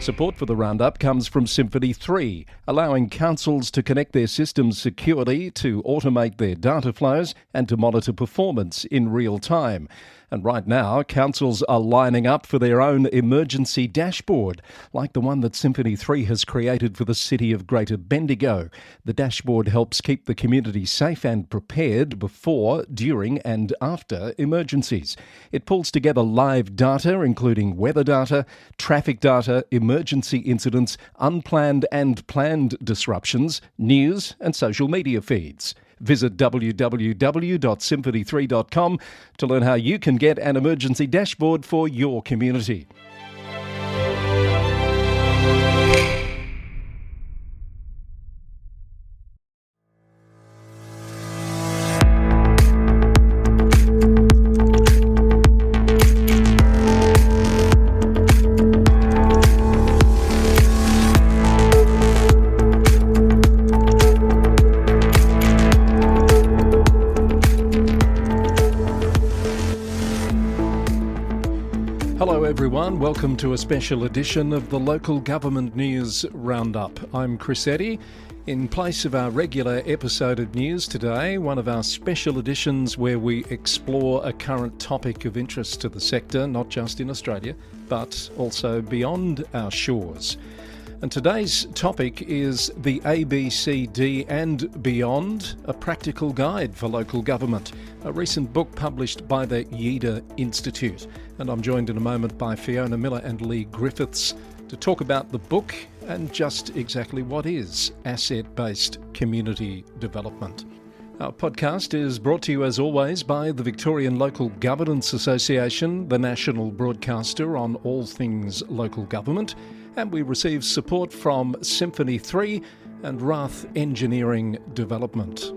Support for the Roundup comes from Symphony 3, allowing councils to connect their systems securely, to automate their data flows and to monitor performance in real time. And right now, councils are lining up for their own emergency dashboard, like the one that Symphony 3 has created for the city of Greater Bendigo. The dashboard helps keep the community safe and prepared before, during and after emergencies. It pulls together live data, including weather data, traffic data, emergency incidents, unplanned and planned disruptions, news and social media feeds. Visit www.symphony3.com to learn how you can get an emergency dashboard for your community. Hello everyone, welcome to a special edition of the Local Government News Roundup. I'm Chris Eddy. In place of our regular episode of news today, one of our special editions where we explore a current topic of interest to the sector, not just in Australia, but also beyond our shores. And today's topic is the ABCD and Beyond, a practical guide for local government, a recent book published by the Jeder Institute. And I'm joined in a moment by Fiona Miller and Lee Griffiths to talk about the book and just exactly what is asset-based community development. Our podcast is brought to you as always by the Victorian Local Governance Association, the national broadcaster on all things local government, and we receive support from Symphony 3 and Rath Engineering Development.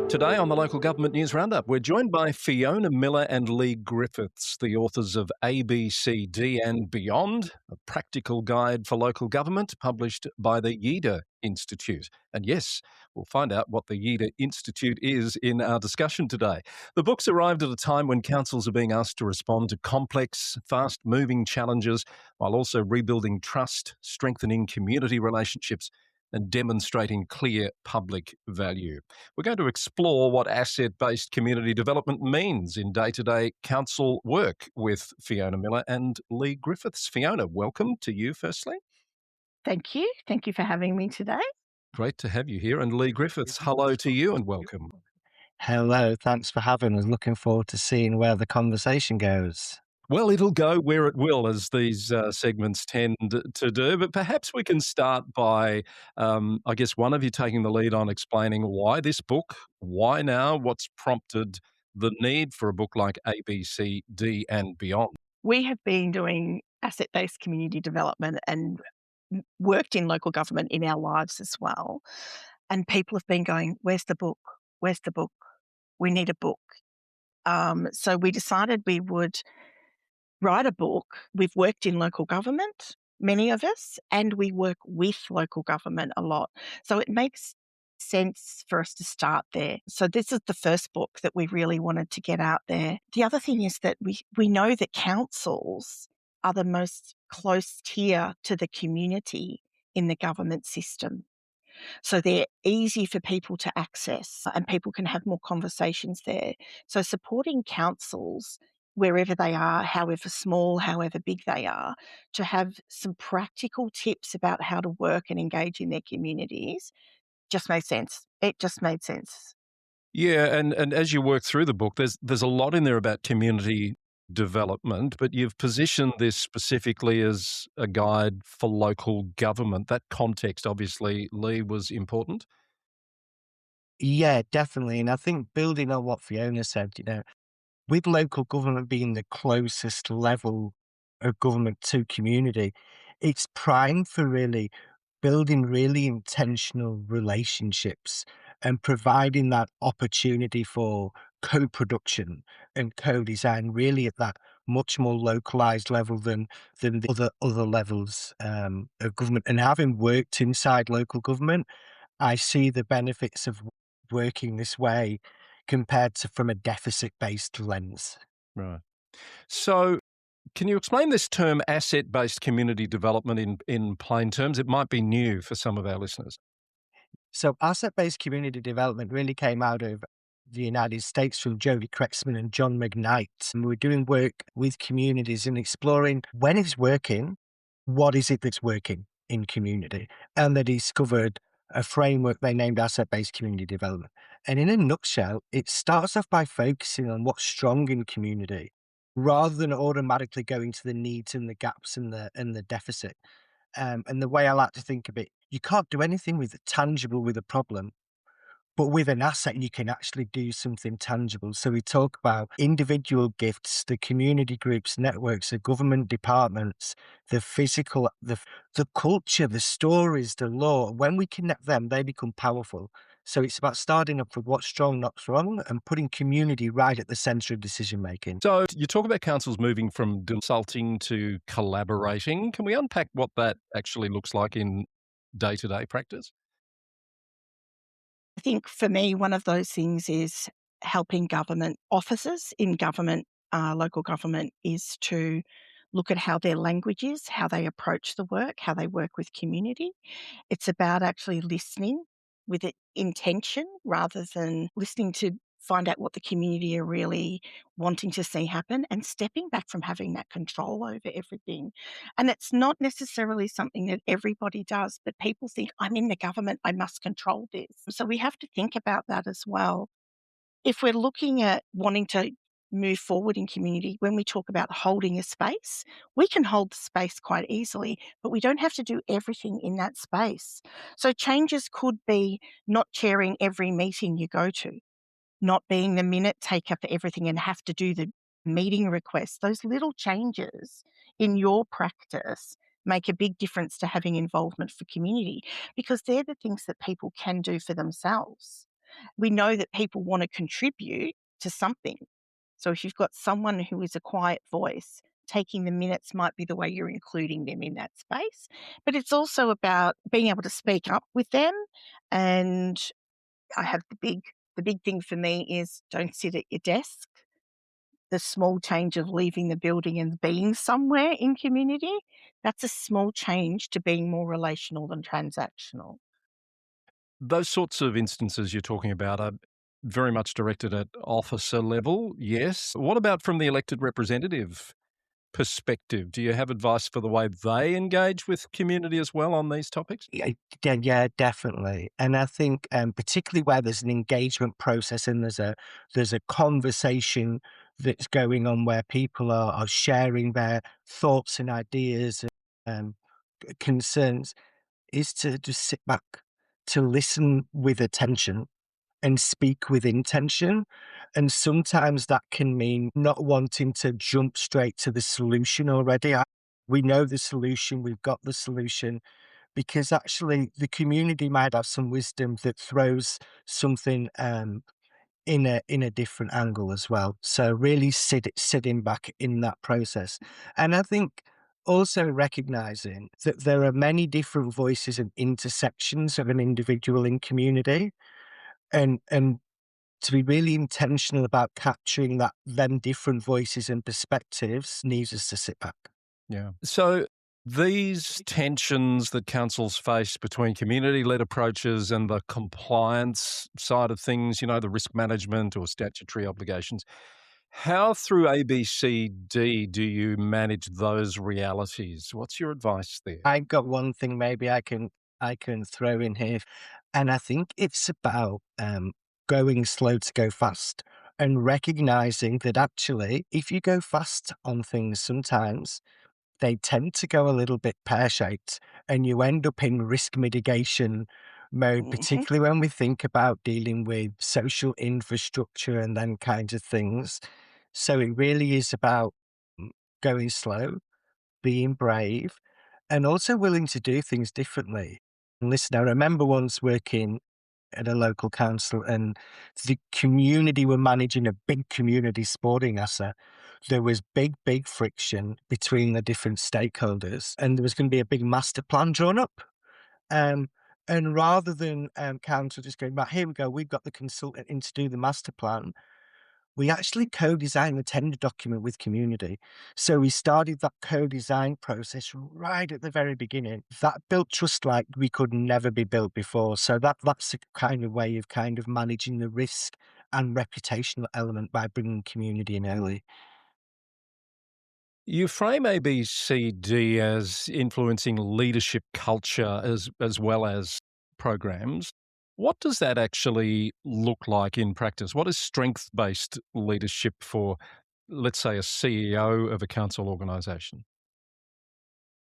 Today on the Local Government News Roundup, we're joined by Fiona Miller and Lee Griffiths, the authors of ABCD and Beyond, a practical guide for local government published by the Jeder Institute. And yes, we'll find out what the Jeder Institute is in our discussion today. The books arrived at a time when councils are being asked to respond to complex, fast-moving challenges while also rebuilding trust, strengthening community relationships and demonstrating clear public value. We're going to explore what asset-based community development means in day-to-day council work with Fiona Miller and Lee Griffiths. Fiona, welcome to you firstly. Thank you. Thank you for having me today. Great to have you here. And Lee Griffiths, hello to you and welcome. Hello, thanks for having us. Looking forward to seeing where the conversation goes. Well, it'll go where it will, as these segments tend to do. But perhaps we can start by, I guess, one of you taking the lead on explaining why this book, why now, what's prompted the need for a book like ABCD and Beyond. We have been doing asset-based community development and worked in local government in our lives as well. And people have been going, where's the book? Where's the book? We need a book. So we decided we would write a book. We've worked in local government, many of us, and we work with local government a lot. So it makes sense for us to start there. So this is the first book that we really wanted to get out there. The other thing is that we know that councils are the most close tier to the community in the government system. So they're easy for people to access and people can have more conversations there. So supporting councils wherever they are, however small, however big they are, to have some practical tips about how to work and engage in their communities just made sense. It just made sense. Yeah, and as you work through the book, there's a lot in there about community development, but you've positioned this specifically as a guide for local government. That context, obviously, Lee, was important. Yeah, definitely. And I think building on what Fiona said, with local government being the closest level of government to community, it's primed for really building really intentional relationships and providing that opportunity for co-production and co-design really at that much more localized level than the other levels of government. And having worked inside local government, I see the benefits of working this way compared to from a deficit-based lens. Right. So Can you explain this term asset-based community development in plain terms? It might be new for some of our listeners. So asset-based community development really came out of the United States from Jody Krexman and John McKnight. And we're doing work with communities and exploring when it's working, what is it that's working in community? And they discovered a framework they named asset-based community development. And in a nutshell, it starts off by focusing on what's strong in community rather than automatically going to the needs and the gaps and the deficit. And the way I like to think of it, you can't do anything with tangible with a problem, but with an asset, you can actually do something tangible. So we talk about individual gifts, the community groups, networks, the government departments, the physical, the culture, the stories, the law. When we connect them, they become powerful. So it's about starting up with what's strong, not wrong, and putting community right at the center of decision making. So you talk about councils moving from consulting to collaborating. Can we unpack what that actually looks like in day-to-day practice? I think for me, one of those things is helping government officers in government, local government, is to look at how their language is, how they approach the work, how they work with community. It's about actually listening with intention rather than listening to find out what the community are really wanting to see happen and stepping back from having that control over everything. And it's not necessarily something that everybody does, but people think, I'm in the government, I must control this. So we have to think about that as well. If we're looking at wanting to move forward in community, when we talk about holding a space, we can hold the space quite easily, but we don't have to do everything in that space. So changes could be not chairing every meeting you go to, not being the minute taker for everything and have to do the meeting requests. Those little changes in your practice make a big difference to having involvement for community because they're the things that people can do for themselves. We know that people want to contribute to something. So if you've got someone who is a quiet voice, taking the minutes might be the way you're including them in that space. But it's also about being able to speak up with them. And I have the big thing for me is don't sit at your desk. The small change of leaving the building and being somewhere in community, that's a small change to being more relational than transactional. Those sorts of instances you're talking about are very much directed at officer level, yes. What about from the elected representative perspective? Do you have advice for the way they engage with community as well on these topics? Yeah, definitely. And I think, particularly where there's an engagement process and there's a conversation that's going on where people are sharing their thoughts and ideas and concerns, is to just sit back, to listen with attention and speak with intention. And sometimes that can mean not wanting to jump straight to the solution already. We know the solution, we've got the solution, because actually the community might have some wisdom that throws something in a different angle as well. So really sitting back in that process. And I think also recognizing that there are many different voices and intersections of an individual in community, and to be really intentional about capturing that them different voices and perspectives needs us to sit back. Yeah. So these tensions that councils face between community-led approaches and the compliance side of things, the risk management or statutory obligations, how through ABCD do you manage those realities? What's your advice there? I've got one thing maybe I can throw in here, and I think it's about going slow to go fast and recognizing that actually, if you go fast on things, sometimes they tend to go a little bit pear-shaped and you end up in risk mitigation mode, Mhm. particularly when we think about dealing with social infrastructure and then kinds of things. So it really is about mm, going slow, being brave, and also willing to do things differently. And listen, I remember once working at a local council and the community were managing a big community sporting asset. There was big friction between the different stakeholders and there was going to be a big master plan drawn up. Um, and rather than council just going, right, here we go, we've got the consultant in to do the master plan, we actually co-designed the tender document with community. So we started that co-design process right at the very beginning. That built trust like we could never be built before. So that's a kind of way of kind of managing the risk and reputational element by bringing community in early. You frame ABCD as influencing leadership culture as well as programs. What does that actually look like in practice? What is strength-based leadership for, let's say, a CEO of a council organisation?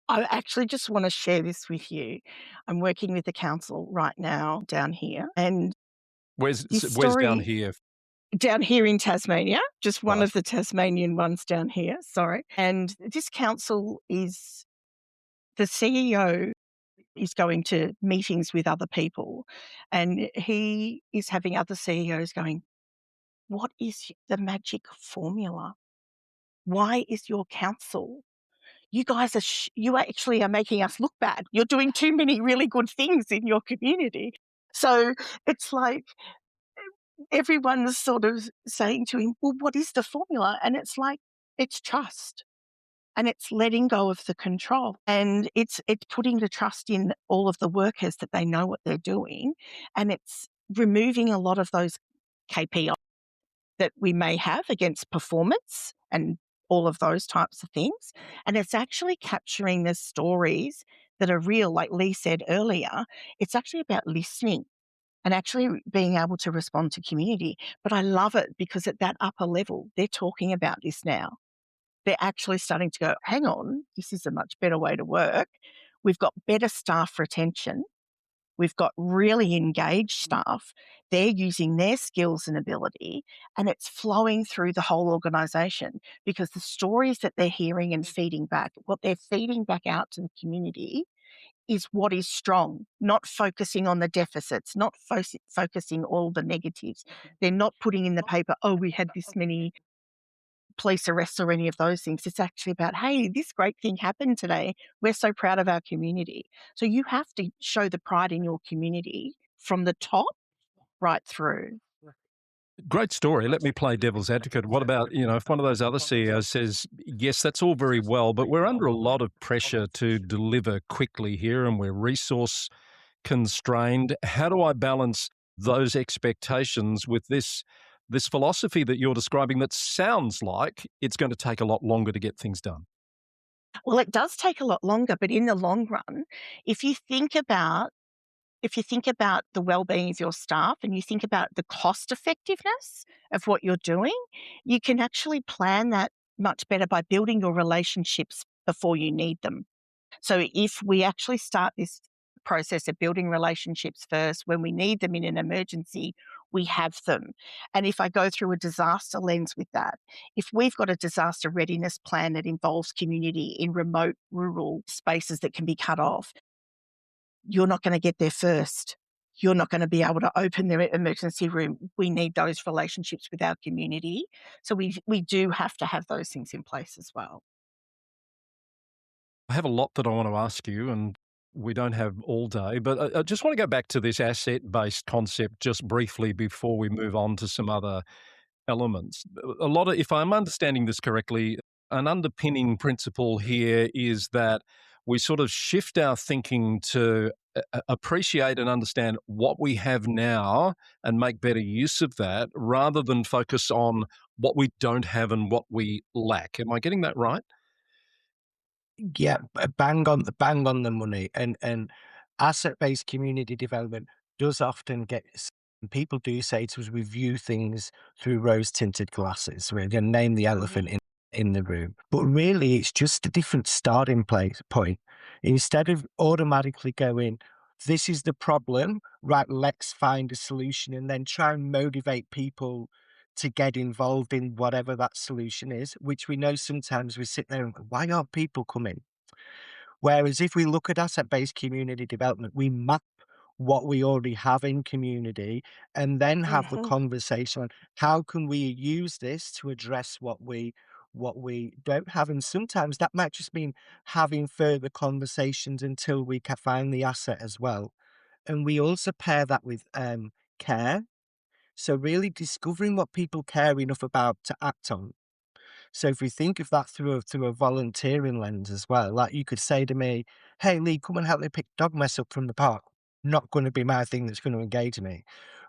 I actually just want to share this with you. I'm working with the council right now down here, and this Where's down story here? down here in Tasmania, just one Right. of the Tasmanian ones down here, sorry. And this council is the CEO is going to meetings with other people, and he is having other CEOs going, "What is the magic formula? Why is your council you guys are you actually are making us look bad. You're doing too many really good things in your community." So it's like everyone's sort of saying to him, "Well, what is the formula?" And it's like, it's trust and it's letting go of the control. And it's putting the trust in all of the workers that they know what they're doing. And it's removing a lot of those KPIs that we may have against performance and all of those types of things. And it's actually capturing the stories that are real, like Lee said earlier. It's actually about listening and actually being able to respond to community. But I love it because at that upper level, they're talking about this now. They're actually starting to go, hang on, this is a much better way to work. We've got better staff retention. We've got really engaged staff. They're using their skills and ability, and it's flowing through the whole organisation because the stories that they're hearing and feeding back, what they're feeding back out to the community is what is strong, not focusing on the deficits, not focusing all the negatives. They're not putting in the paper, oh, we had this many police arrests or any of those things. It's actually about, hey, this great thing happened today. We're so proud of our community. So you have to show the pride in your community from the top right through. Great story. Let me play devil's advocate. What about, if one of those other CEOs says, yes, that's all very well, but we're under a lot of pressure to deliver quickly here and we're resource constrained. How do I balance those expectations with this philosophy that you're describing that sounds like it's going to take a lot longer to get things done? Well, it does take a lot longer, but in the long run, if you think about if you think about the well-being of your staff and you think about the cost effectiveness of what you're doing, you can actually plan that much better by building your relationships before you need them. So if we actually start this process of building relationships first, when we need them in an emergency, we have them. And if I go through a disaster lens with that, if we've got a disaster readiness plan that involves community in remote rural spaces that can be cut off, you're not going to get there first. You're not going to be able to open the emergency room. We need those relationships with our community. So we do have to have those things in place as well. I have a lot that I want to ask you, and we don't have all day, but I just want to go back to this asset-based concept just briefly before we move on to some other elements. A lot of, if I'm understanding this correctly, an underpinning principle here is that we sort of shift our thinking to appreciate and understand what we have now and make better use of that rather than focus on what we don't have and what we lack. Am I getting that right? Yeah, bang on the money, and asset-based community development does often get people do say to us, we view things through rose-tinted glasses. We're gonna name the elephant in the room. But really, it's just a different starting place point. Instead of automatically going, "This is the problem, right, let's find a solution," and then try and motivate people to get involved in whatever that solution is, which we know sometimes we sit there and go, "Why aren't people coming?" Whereas if we look at asset-based community development, we map what we already have in community and then have the Mhm. conversation on how can we use this to address what we don't have. And sometimes that might just mean having further conversations until we can find the asset as well. And we also pair that with care. So really discovering what people care enough about to act on. So if we think of that through a volunteering lens as well, like you could say to me, "Hey Lee, come and help me pick dog mess up from the park." Not going to be my thing that's going to engage me.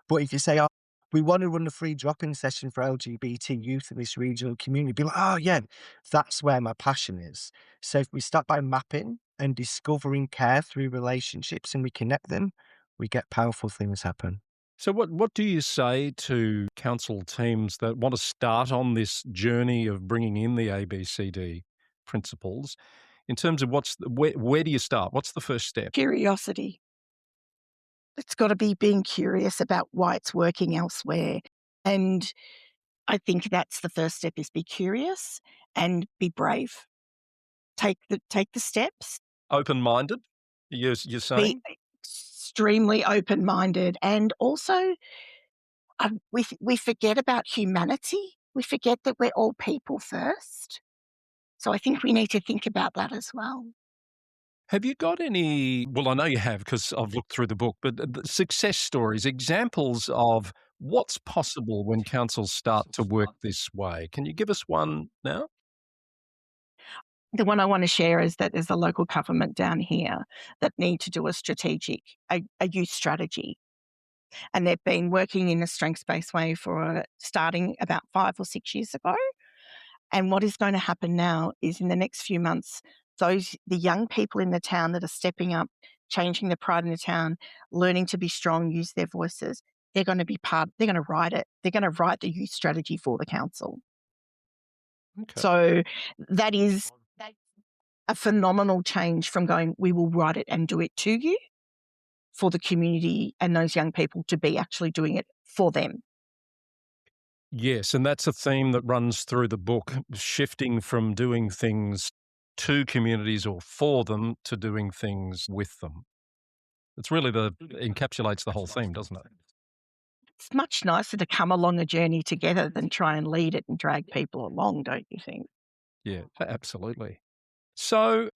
But if you say, "Oh, we want to run a free drop-in session for LGBT youth in this regional community," be like, "Oh yeah, that's where my passion is." So if we start by mapping and discovering care through relationships and we connect them, we get powerful things happen. So, what do you say to council teams that want to start on this journey of bringing in the ABCD principles in terms of where do you start? What's the first step? Curiosity. It's got to be being curious about why it's working elsewhere. And I think that's the first step, is be curious and be brave. Take the steps, Open minded, you're be saying? extremely open-minded, and also we forget about humanity. We forget that we're all people first. So I think we need to think about that as well. Have you got any? Well, I know you have because I've looked through the book, but success stories, examples of what's possible when councils start to work this way. Can you give us one now? The one I want to share is that there's a local government down here that need to do a youth strategy. And they've been working in a strengths-based way for starting about 5 or 6 years ago. And what is going to happen now is, in the next few months, the young people in the town that are stepping up, changing the pride in the town, learning to be strong, use their voices, they're going to write it. They're going to write the youth strategy for the council. Okay. So that is a phenomenal change from going, we will write it and do it to you, for the community and those young people to be actually doing it for them. Yes, and that's a theme that runs through the book, shifting from doing things to communities or for them to doing things with them. It's really encapsulates the whole theme, doesn't it? It's much nicer to come along a journey together than try and lead it and drag people along, don't you think? Yeah, absolutely. So,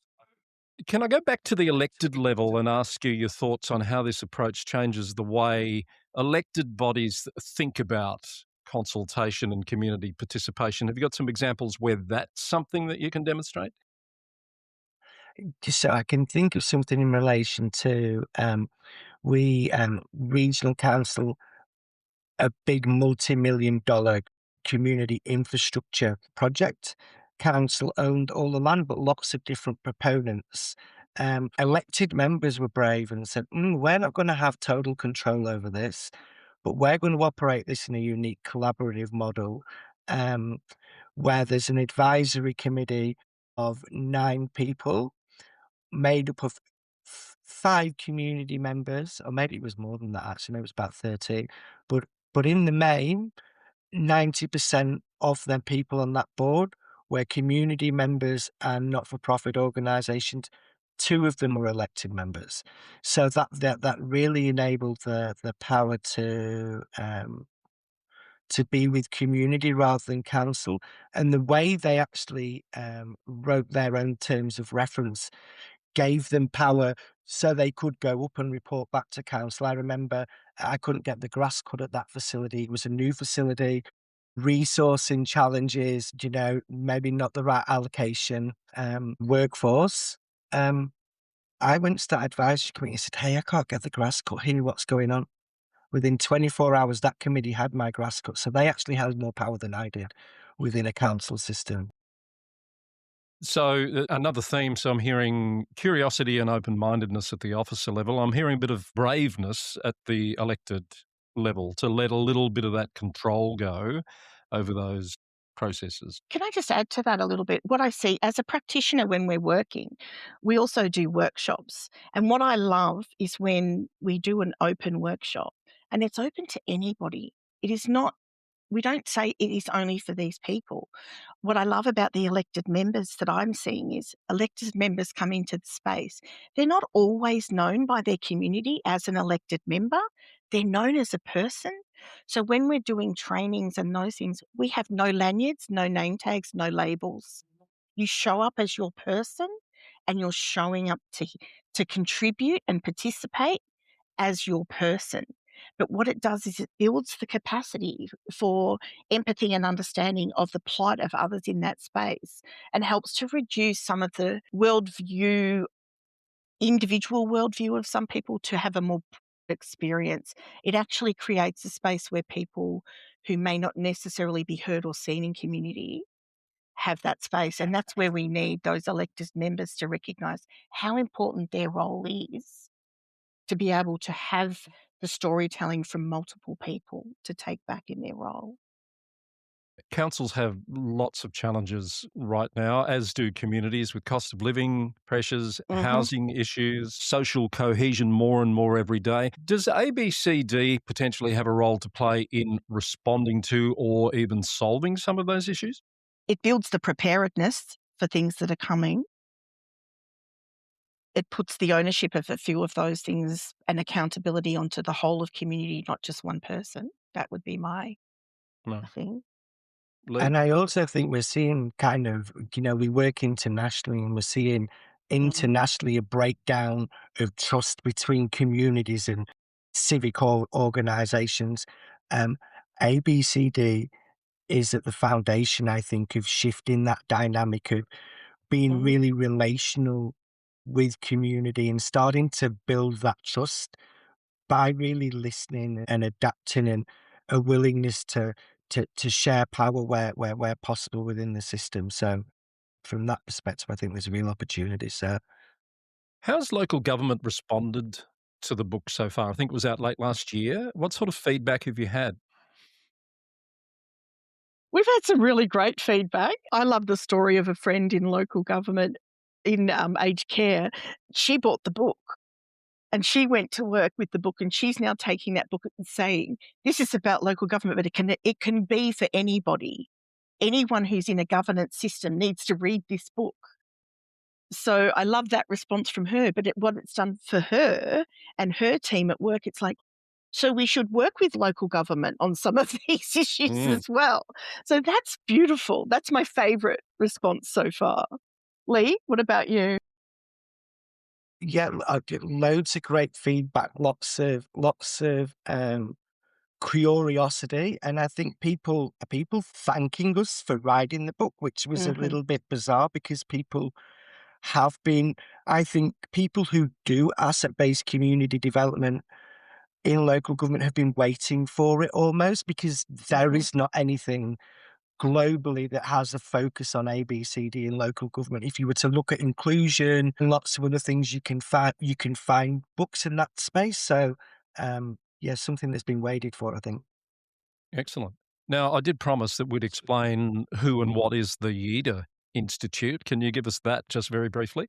can I go back to the elected level and ask you your thoughts on how this approach changes the way elected bodies think about consultation and community participation? Have you got some examples where that's something that you can demonstrate? Just so I can think of something in relation to we regional council, a big multi-million dollar community infrastructure project. Council owned all the land, but lots of different proponents. Elected members were brave and said, we're not going to have total control over this, but we're going to operate this in a unique collaborative model, um, where there's an advisory committee of 9 people made up of 5 community members, or maybe it was more than that actually, maybe it was about 13. But in the main, 90% of the people on that board were community members and not-for-profit organisations. 2 of them were elected members. So that really enabled the power to be with community rather than council. And the way they actually wrote their own terms of reference gave them power so they could go up and report back to council. I remember I couldn't get the grass cut at that facility. It was a new facility, resourcing challenges, maybe not the right allocation, workforce. I went to that advisory committee and said, "Hey, I can't get the grass cut here. What's going on?" Within 24 hours, that committee had my grass cut. So they actually had more power than I did within a council system. So, another theme. So, I'm hearing curiosity and open mindedness at the officer level. I'm hearing a bit of braveness at the elected level to let a little bit of that control go over those processes. Can I just add to that a little bit? What I see as a practitioner when we're working, we also do workshops. And what I love is when we do an open workshop, and it's open to anybody. It is not, we don't say it is only for these people. What I love about the elected members that I'm seeing is elected members come into the space. They're not always known by their community as an elected member. They're known as a person. So when we're doing trainings and those things, we have no lanyards, no name tags, no labels. You show up as your person, and you're showing up to contribute and participate as your person. But what it does is it builds the capacity for empathy and understanding of the plight of others in that space, and helps to reduce some of the individual worldview of some people to have a more experience. It actually creates a space where people who may not necessarily be heard or seen in community have that space. And that's where we need those elected members to recognise how important their role is, to be able to have the storytelling from multiple people to take back in their role. Councils have lots of challenges right now, as do communities, with cost of living pressures, housing issues, social cohesion more and more every day. Does ABCD potentially have a role to play in responding to or even solving some of those issues? It builds the preparedness for things that are coming. It puts the ownership of a few of those things and accountability onto the whole of community, not just one person. That would be my No. thing. Lee? And I also think we're seeing kind of, we work internationally and we're seeing internationally a breakdown of trust between communities and civic organizations. Um, ABCD is at the foundation, I think, of shifting that dynamic of being Mhm. really relational with community and starting to build that trust by really listening and adapting and a willingness to share power where possible within the system. So from that perspective, I think there's a real opportunity. So How's local government responded to the book so far? I think it was out late last year. What sort of feedback have you had? We've had some really great feedback. I love the story of a friend in local government in aged care. She bought the book and she went to work with the book, and she's now taking that book and saying, this is about local government, but it can be for anybody. Anyone who's in a governance system needs to read this book. So I love that response from her. But what it's done for her and her team at work, it's like, so we should work with local government on some of these issues Mm. as well. So that's beautiful. That's my favourite response so far. Lee, what about you? yeah, I get loads of great feedback, lots of curiosity, and I think people thanking us for writing the book, which was a Mhm. little bit bizarre because people have been, I think people who do asset-based community development in local government have been waiting for it almost because there Mhm. is not anything globally that has a focus on ABCD in local government. If you were to look at inclusion and lots of other things, you can find books in that space. So yeah, something that's been waited for, I think. Excellent. Now, I did promise that we'd explain who and what is the Jeder Institute. Can you give us that just very briefly?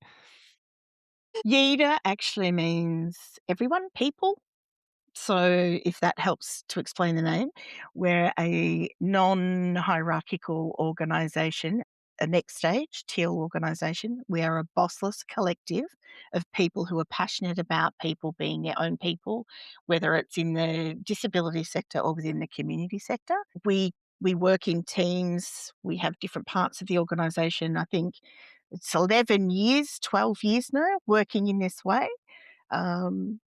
Jeder actually means everyone, people. So if that helps to explain the name, we're a non-hierarchical organisation, a next stage teal organisation. We are a bossless collective of people who are passionate about people being their own people, whether it's in the disability sector or within the community sector. We work in teams. We have different parts of the organisation. I think it's 11 years, 12 years now working in this way. Um,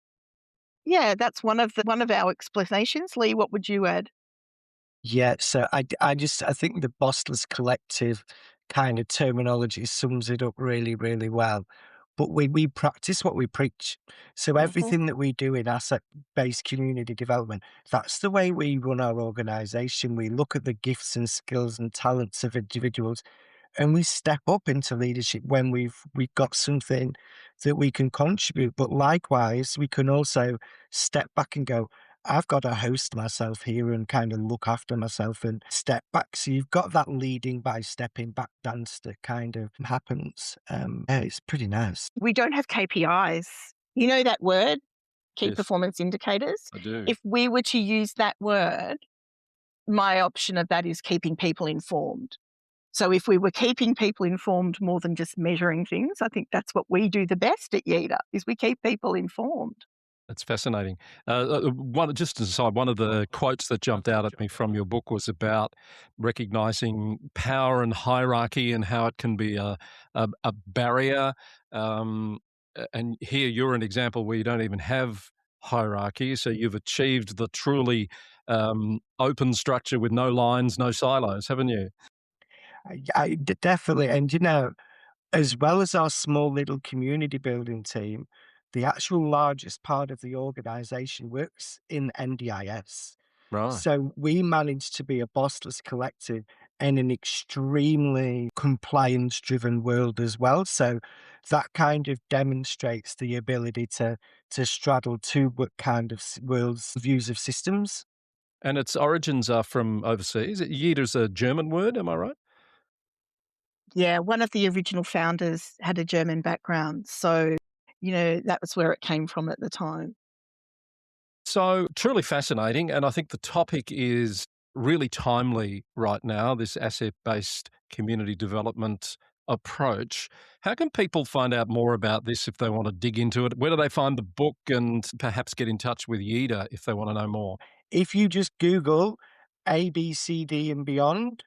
yeah, that's one of our explanations. Lee, what would you add? Yeah, so I think the Bossless Collective kind of terminology sums it up really, really well. But we practice what we preach. So Mhm. everything that we do in asset-based community development, that's the way we run our organization. We look at the gifts and skills and talents of individuals and we step up into leadership when we've got something that we can contribute. But likewise, we can also step back and go, I've got to host myself here and kind of look after myself and step back. So you've got that leading by stepping back dance that kind of happens. Yeah, it's pretty nice. We don't have KPIs. You know that word, key Yes, performance indicators? I do. If we were to use that word, my option of that is keeping people informed. So if we were keeping people informed more than just measuring things, I think that's what we do the best at Jeder, is we keep people informed. That's fascinating. Just as an aside, one of the quotes that jumped out at me from your book was about recognizing power and hierarchy and how it can be a barrier. And here you're an example where you don't even have hierarchy. So you've achieved the truly open structure with no lines, no silos, haven't you? Definitely. And, as well as our small little community building team, the actual largest part of the organization works in NDIS. Right. So we manage to be a bossless collective in an extremely compliance driven world as well. So that kind of demonstrates the ability to straddle two kind of worlds views of systems. And its origins are from overseas. Jeder's a German word, am I right? Yeah, one of the original founders had a German background, so, that was where it came from at the time. So truly fascinating. And I think the topic is really timely right now, this asset-based community development approach. How can people find out more about this if they want to dig into it? Where do they find the book and perhaps get in touch with Jeder if they want to know more? If you just Google ABCD and beyond,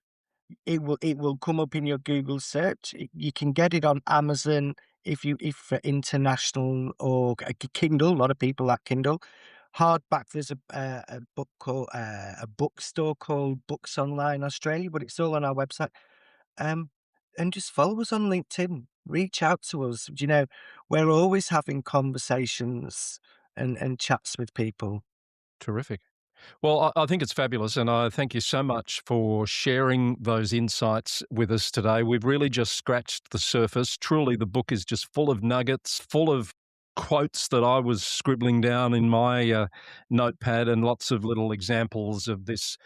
it will come up in your Google search. You can get it on Amazon if for international or Kindle. A lot of people like Kindle. Hardback. There's a book called a bookstore called Books Online Australia, but it's all on our website. Um, and just follow us on LinkedIn. Reach out to us. We're always having conversations and chats with people. Terrific. Well, I think it's fabulous, and I thank you so much for sharing those insights with us today. We've really just scratched the surface. Truly, the book is just full of nuggets, full of quotes that I was scribbling down in my notepad, and lots of little examples of this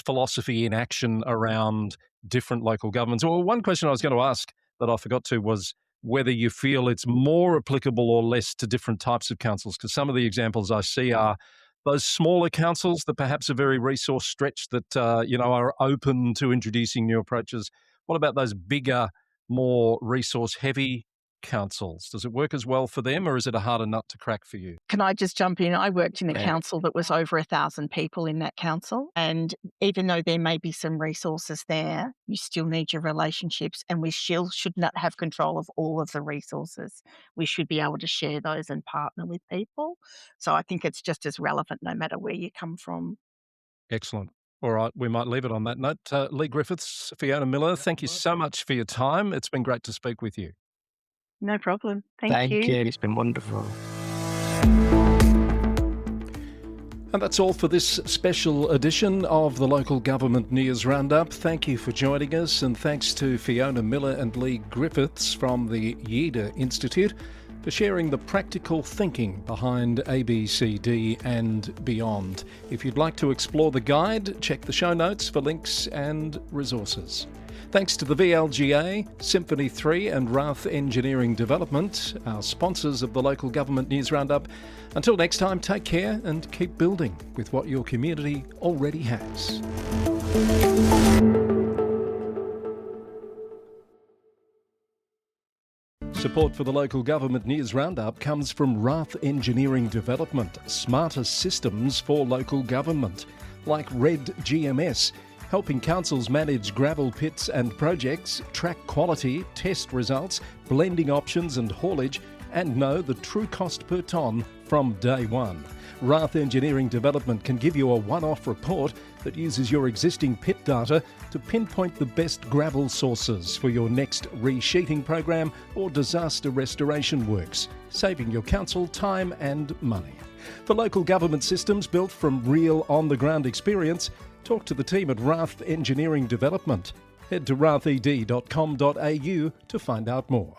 philosophy in action around different local governments. Well, one question I was going to ask that I forgot to was whether you feel it's more applicable or less to different types of councils, because some of the examples I see are those smaller councils that perhaps are very resource stretched that are open to introducing new approaches. What about those bigger, more resource heavy councils? Does it work as well for them, or is it a harder nut to crack for you? Can I just jump in? I worked in a Yeah. council that was over 1,000 people in that council, and even though there may be some resources there, you still need your relationships, and we still should not have control of all of the resources. We should be able to share those and partner with people. So I think it's just as relevant no matter where you come from. Excellent. All right, we might leave it on that note. Lee Griffiths, Fiona Miller, thank you so much for your time. It's been great to speak with you. No problem. Thank Thank you. you. It's been wonderful. And that's all for this special edition of the Local Government News Roundup. Thank you for joining us, and thanks to Fiona Miller and Lee Griffiths from the Jeder Institute for sharing the practical thinking behind ABCD and beyond. If you'd like to explore the guide, check the show notes for links and resources. Thanks to the VLGA, Symphony 3 and Rath Engineering Development, our sponsors of the Local Government News Roundup. Until next time, take care and keep building with what your community already has. Support for the Local Government News Roundup comes from Rath Engineering Development, smarter systems for local government, like Red GMS, helping councils manage gravel pits and projects, track quality, test results, blending options and haulage, and know the true cost per tonne from day one. Rath Engineering Development can give you a one-off report that uses your existing pit data to pinpoint the best gravel sources for your next resheeting program or disaster restoration works, saving your council time and money. For local government systems built from real on-the-ground experience, talk to the team at Rath Engineering Development. Head to rathed.com.au to find out more.